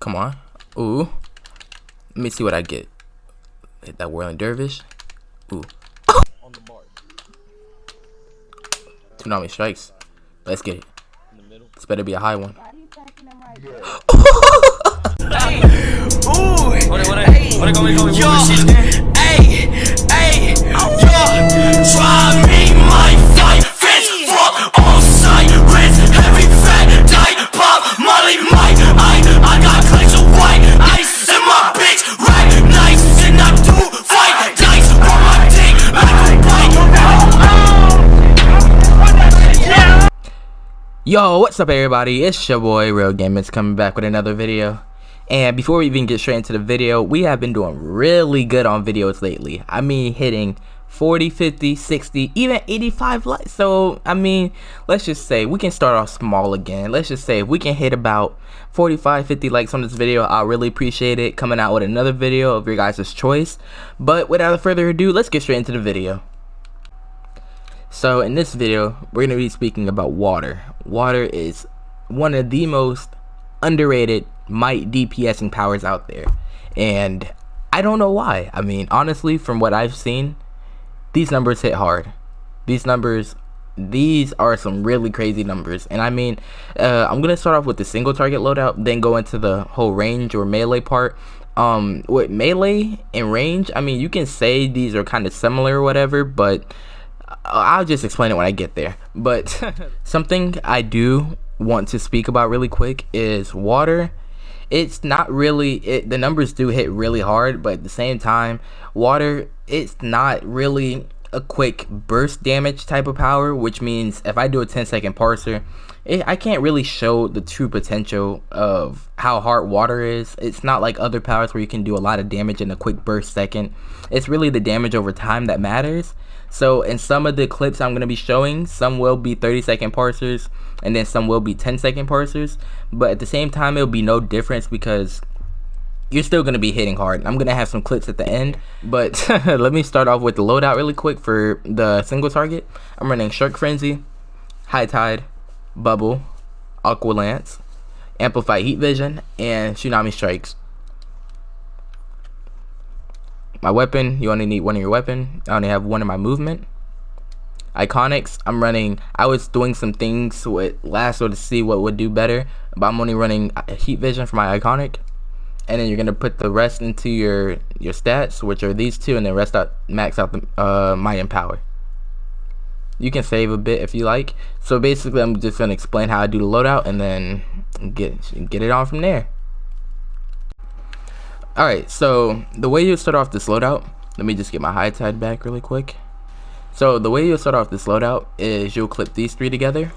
Come on. Ooh. Let me see what I get. Hit that whirling dervish. Ooh. Tsunami strikes. Let's get it. This better be a high one. Yo, what's up everybody? It's your boy Real Gamers coming back with another video. And before we even get straight into the video, we have been doing really good on videos lately. I mean, hitting 40, 50, 60, even 85 likes. So, I mean, let's just say we can start off small again. Let's just say if we can hit about 45, 50 likes on this video, I'll really appreciate it. Coming out with another video of your guys' choice. But without further ado, let's get straight into the video. So in this video, we're going to be speaking about water. Water is one of the most underrated might DPSing powers out there. And I don't know why. I mean, honestly, from what I've seen, these numbers hit hard. These are some really crazy numbers. And I mean, I'm going to start off with the single target loadout, then go into the whole range or melee part. With melee and range, I mean, you can say these are kind of similar or whatever, but I'll just explain it when I get there. But something I do want to speak about really quick is water. It's not really, the numbers do hit really hard, but at the same time, water, it's not really a quick burst damage type of power, which means if I do a 10-second parser, I can't really show the true potential of how hard water is. It's not like other powers where you can do a lot of damage in a quick burst second. It's really the damage over time that matters. So in some of the clips I'm going to be showing, some will be 30-second parsers and then some will be 10-second parsers, but at the same time it'll be no difference because you're still going to be hitting hard. I'm going to have some clips at the end, but let me start off with the loadout really quick for the single target. I'm running Shark Frenzy, High Tide, Bubble, Aqua Lance, Amplified Heat Vision, and Tsunami Strikes. My weapon, you only need one of your weapon. I only have one in my movement. Iconics, I'm running, I was doing some things with Lasso to see what would do better, but I'm only running Heat Vision for my Iconic. And then you're going to put the rest into your stats, which are these two, and then max out the Might and Power. You can save a bit if you like. So basically I'm just going to explain how I do the loadout and then get it on from there. Alright, so the way you start off this loadout, let me just get my High Tide back really quick. So the way you'll start off this loadout is you'll clip these three together.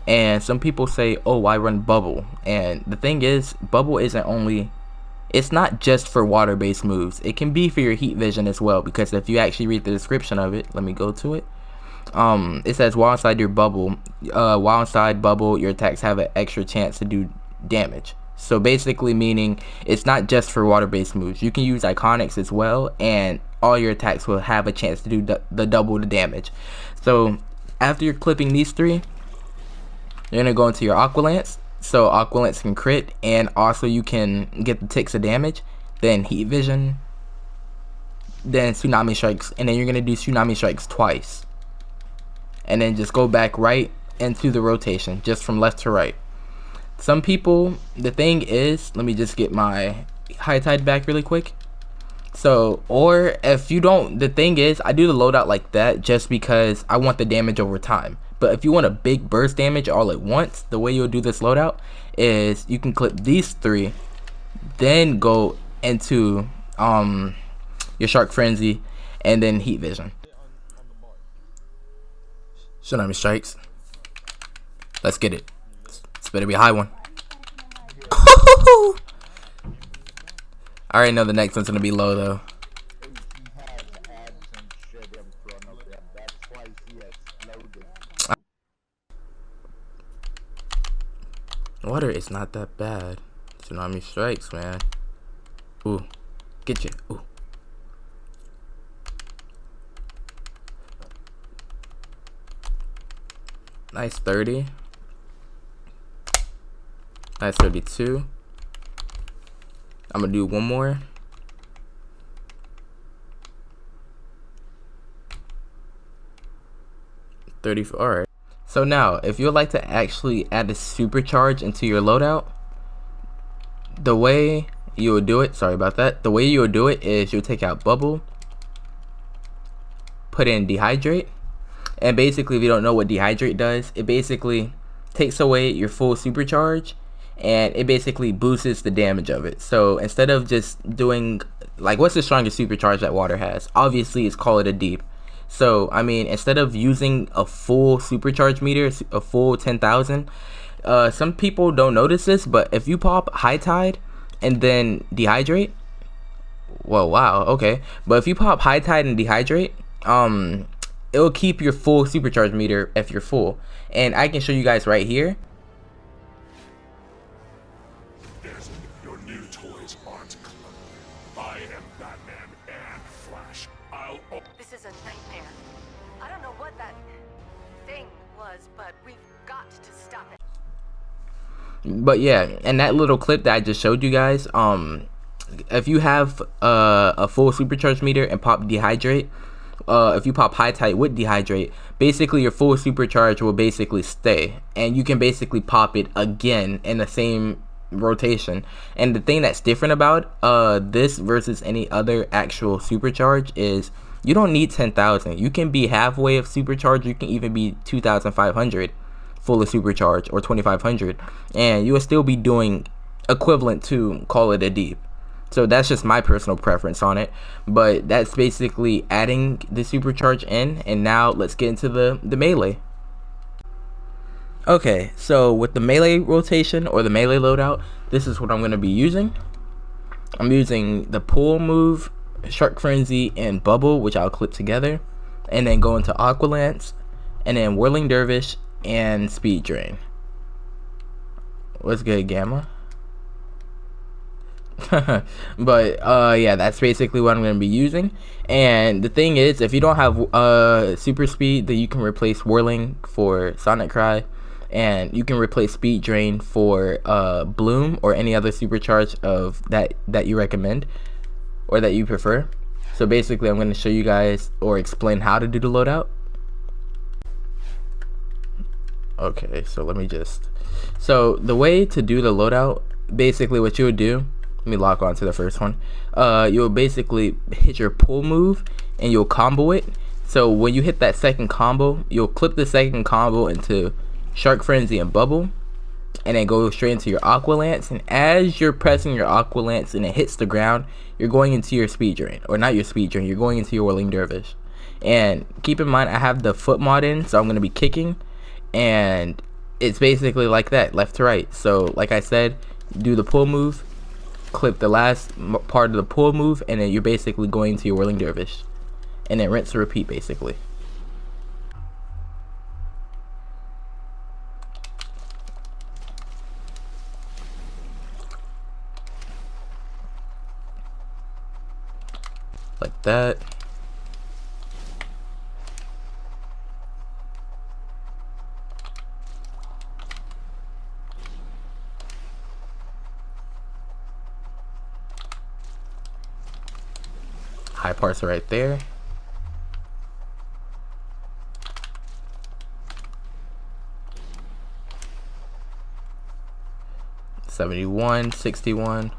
And some people say, oh, why run Bubble? And the thing is, Bubble it's not just for water based moves. It can be for your Heat Vision as well, because if you actually read the description of it, let me go to it. It says while inside Bubble, your attacks have an extra chance to do damage. So basically meaning it's not just for water based moves. You can use Iconics as well, and all your attacks will have a chance to do the double the damage. So after you're clipping these three, you're gonna go into your Aqua Lance. So Aqua Lance can crit, and also you can get the ticks of damage, then Heat Vision, then Tsunami Strikes, and then you're gonna do Tsunami Strikes twice, and then just go back right into the rotation, just from left to right. Some people, the thing is, let me just get my High Tide back really quick. So, or if you don't, the thing is, I do the loadout like that just because I want the damage over time. But if you want a big burst damage all at once, the way you'll do this loadout is you can clip these three, then go into your Shark Frenzy, and then Heat Vision. Tsunami Strikes. Let's get it. This better be a high one. I already know the next one's gonna be low though. Water is not that bad. Tsunami Strikes, man. Ooh, get you. Ooh. Nice 30. Nice 32. I'm gonna do one more. Alright. So now, if you'd like to actually add a supercharge into your loadout, the way you would do it, sorry about that, the way you would do it is you'll take out bubble, put in dehydrate, and basically if you don't know what dehydrate does, it basically takes away your full supercharge and it basically boosts the damage of it. So instead of just doing, like, what's the strongest supercharge that water has? Obviously it's Call It a Deep. So I mean, instead of using a full supercharge meter, a full 10,000, some people don't notice this, but if you pop High Tide and then dehydrate, well, wow, okay, but if you pop High Tide and dehydrate, it'll keep your full supercharge meter if you're full. And I can show you guys right here. Your new toys aren't clever. I am Batman and Flash. This is a nightmare. I don't know what that thing was, but we've got to stop it. But yeah, and that little clip that I just showed you guys, if you have a full supercharge meter and pop dehydrate, if you pop High Tide with dehydrate, basically your full supercharge will basically stay, and you can basically pop it again in the same rotation. And the thing that's different about this versus any other actual supercharge is you don't need 10,000. You can be halfway of supercharge. You can even be 2,500 full of supercharge, or 2,500, and you will still be doing equivalent to Call It a Deep. So that's just my personal preference on it, but that's basically adding the supercharge in. And now let's get into the melee. Okay, so with the melee rotation or the melee loadout, this is what I'm going to be using. I'm using the pull move, Shark Frenzy, and Bubble, which I'll clip together, and then go into Aqua Lance, and then Whirling Dervish and Speed Drain. What's good, Gamma? But yeah, that's basically what I'm going to be using. And the thing is, if you don't have super speed, then you can replace Whirling for Sonic Cry, and you can replace Speed Drain for Bloom or any other supercharge of that you recommend or that you prefer. So basically I'm going to show you guys or explain how to do the loadout. Okay, so let me so the way to do the loadout, basically what you would do, let me lock on to the first one. You'll basically hit your pull move and you'll combo it. So when you hit that second combo, you'll clip the second combo into Shark Frenzy and Bubble, and then go straight into your Aqua Lance. And as you're pressing your Aqua Lance and it hits the ground, you're going into your Speed Drain, or not your Speed Drain, you're going into your Whirling Dervish. And keep in mind, I have the foot mod in, so I'm going to be kicking, and it's basically like that, left to right. So like I said, do the pull move, clip the last part of the pull move, and then you're basically going to your Whirling Dervish, and then rinse and repeat basically. Like that. High parser right there. $71, $61.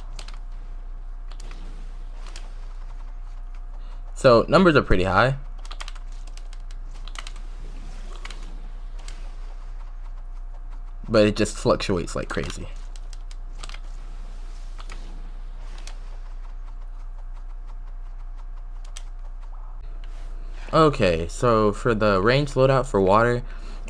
So numbers are pretty high. But it just fluctuates like crazy. Okay, so for the range loadout for water,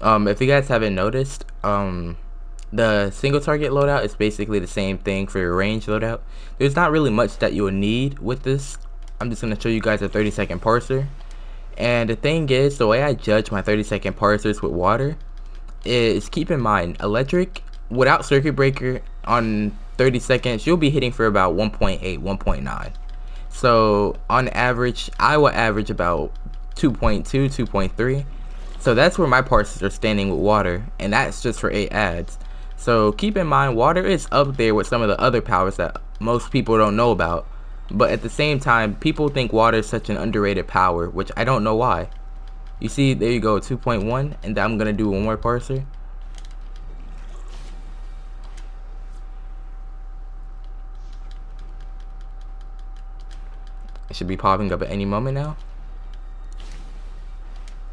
if you guys haven't noticed, the single target loadout is basically the same thing for your range loadout. There's not really much that you will need with this. I'm just going to show you guys a 30-second parser. And the thing is, the way I judge my 30-second parsers with water is, keep in mind, electric, without circuit breaker, on 30 seconds, you'll be hitting for about 1.8, 1.9. So on average, I will average about 2.2, 2.3. So that's where my parsers are standing with water, and that's just for 8 ads. So keep in mind, water is up there with some of the other powers that most people don't know about. But at the same time, people think water is such an underrated power, which I don't know why. You see, there you go, 2.1, and then I'm gonna do one more parser. It should be popping up at any moment now.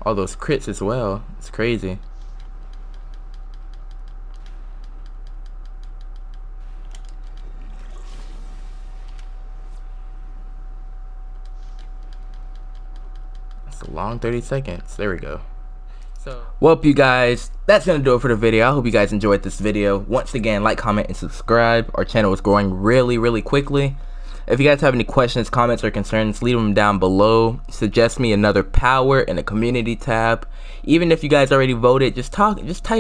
All those crits as well, it's crazy. A long 30 seconds. There we go. So, well, you guys, that's gonna do it for the video. I hope you guys enjoyed this video. Once again, like, comment, and subscribe. Our channel is growing really quickly. If you guys have any questions, comments, or concerns, leave them down below. Suggest me another power in the community tab. Even if you guys already voted, just type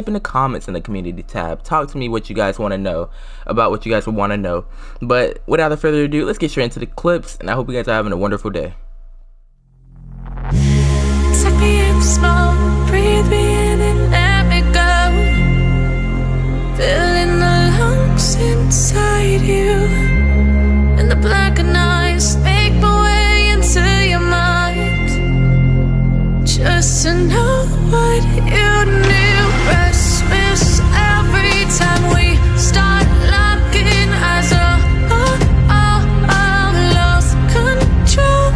in the comments in the community tab. Talk to me what you guys want to know about what you guys would want to know. But without further ado, let's get straight into the clips, and I hope you guys are having a wonderful day. Suck me in smoke, breathe me in and let me go. Filling the lungs inside you, and the blackened eyes make my way into your mind. Just to know what you knew. Restless every time we start locking eyes. Lost control.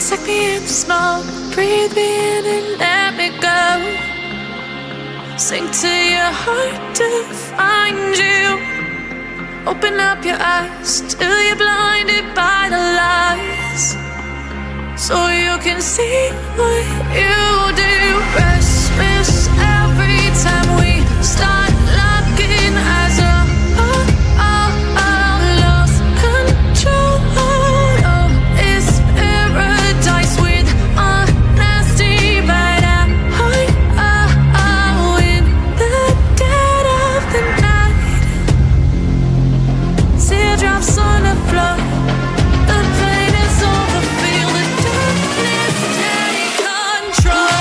Suck me in smoke, breathe me in and let me go. Sink to your heart to find you. Open up your eyes till you're blinded by the lies, so you can see what you do. Restless every time we start locking eyes. Lost control. Control.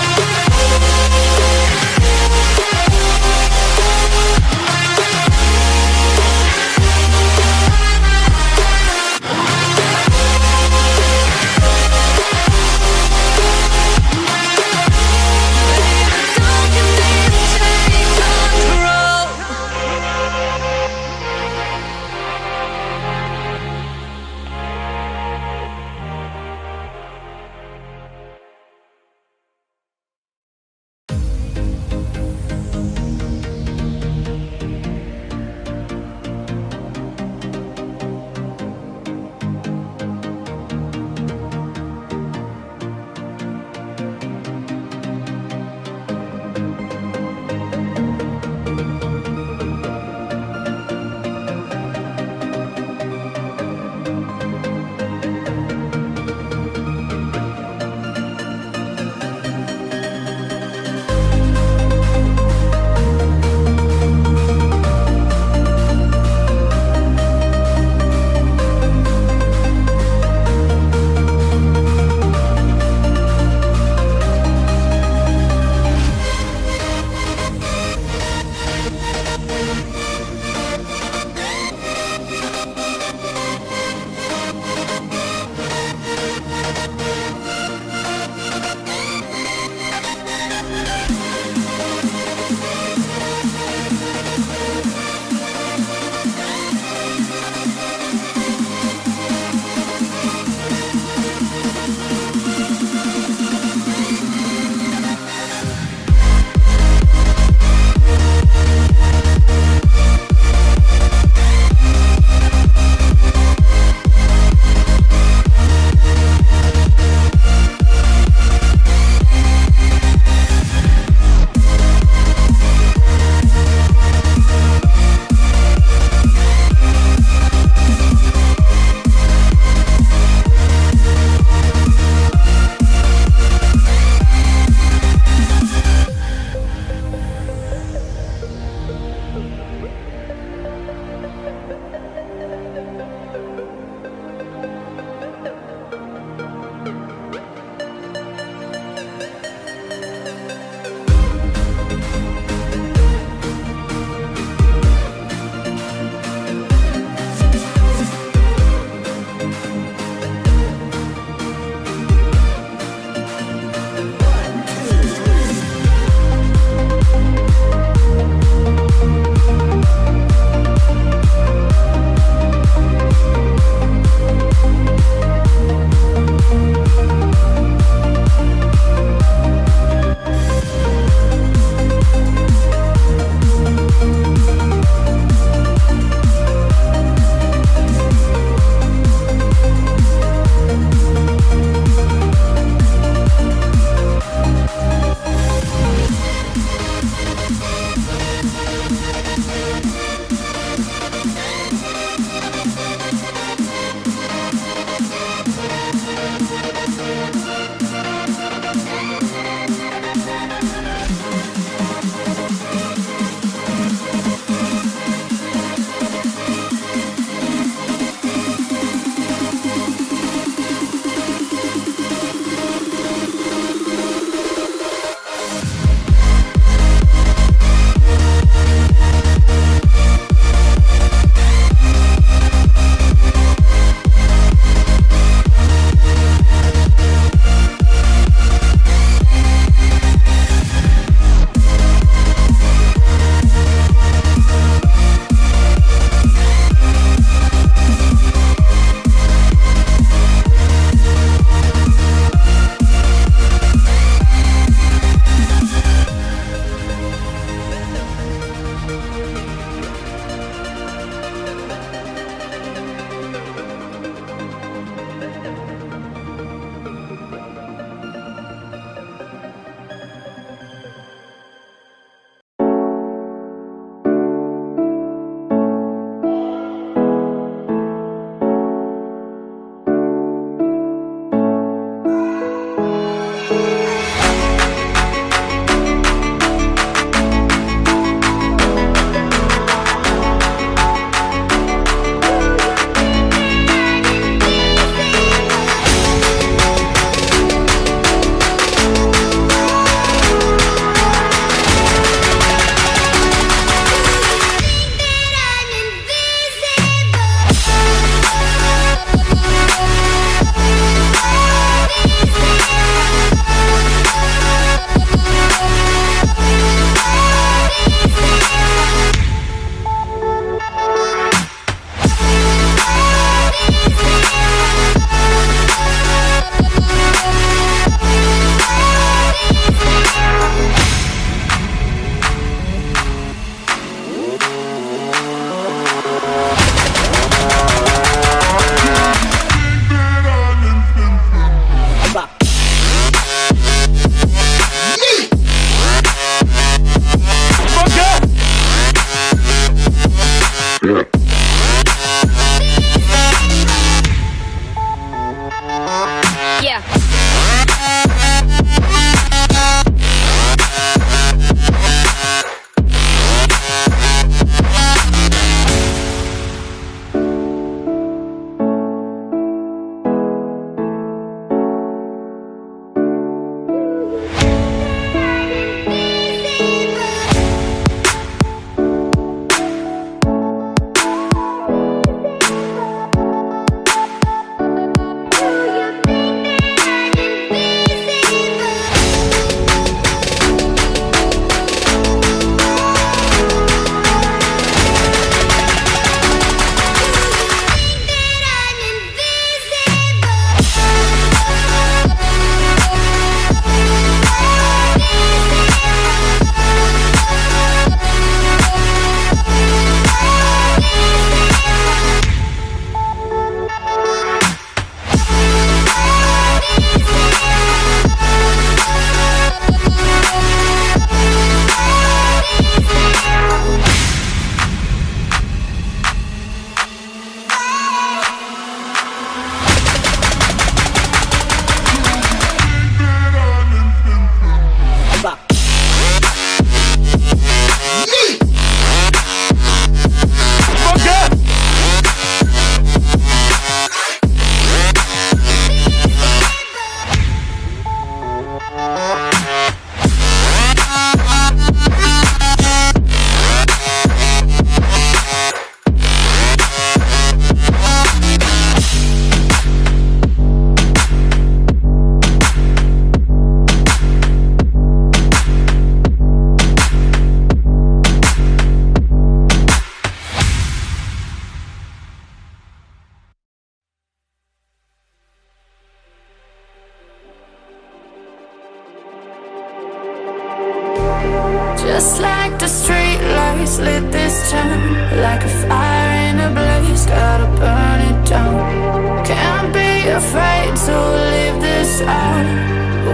voice lit this town like a fire in a blaze, gotta burn it down. Can't be afraid to leave this out.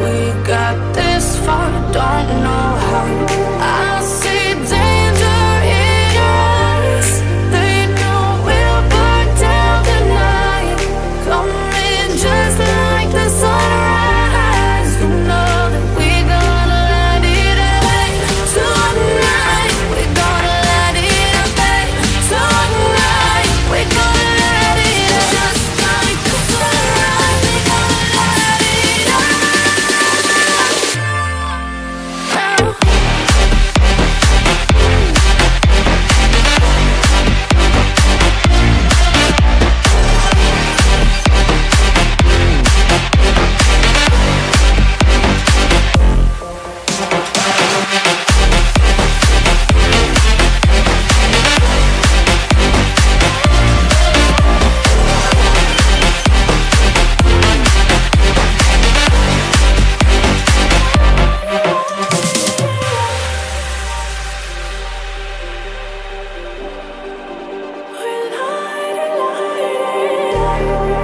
We got this far, don't know how. I see danger in your eyes. They know we'll burn down the night. Coming just like the sunrise. You know that we're gonna let it away tonight. We're gonna let it away tonight. We're gonna let it away just like the sunrise. We're gonna let it away.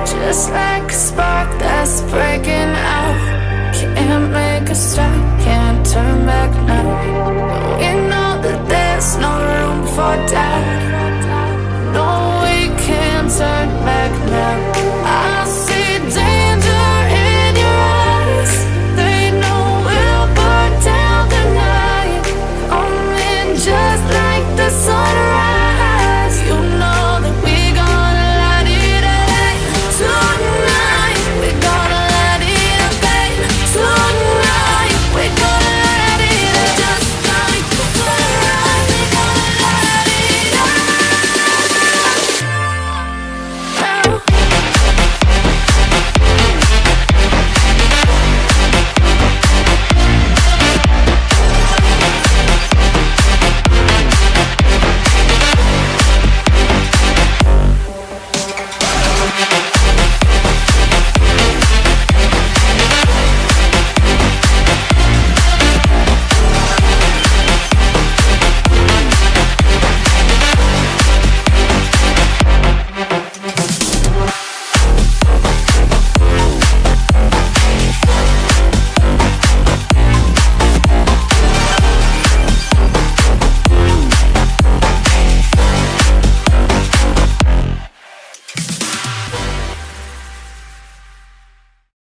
Just like a spark that's breaking out. Can't make a stop, can't turn back now. We know that there's no room for doubt.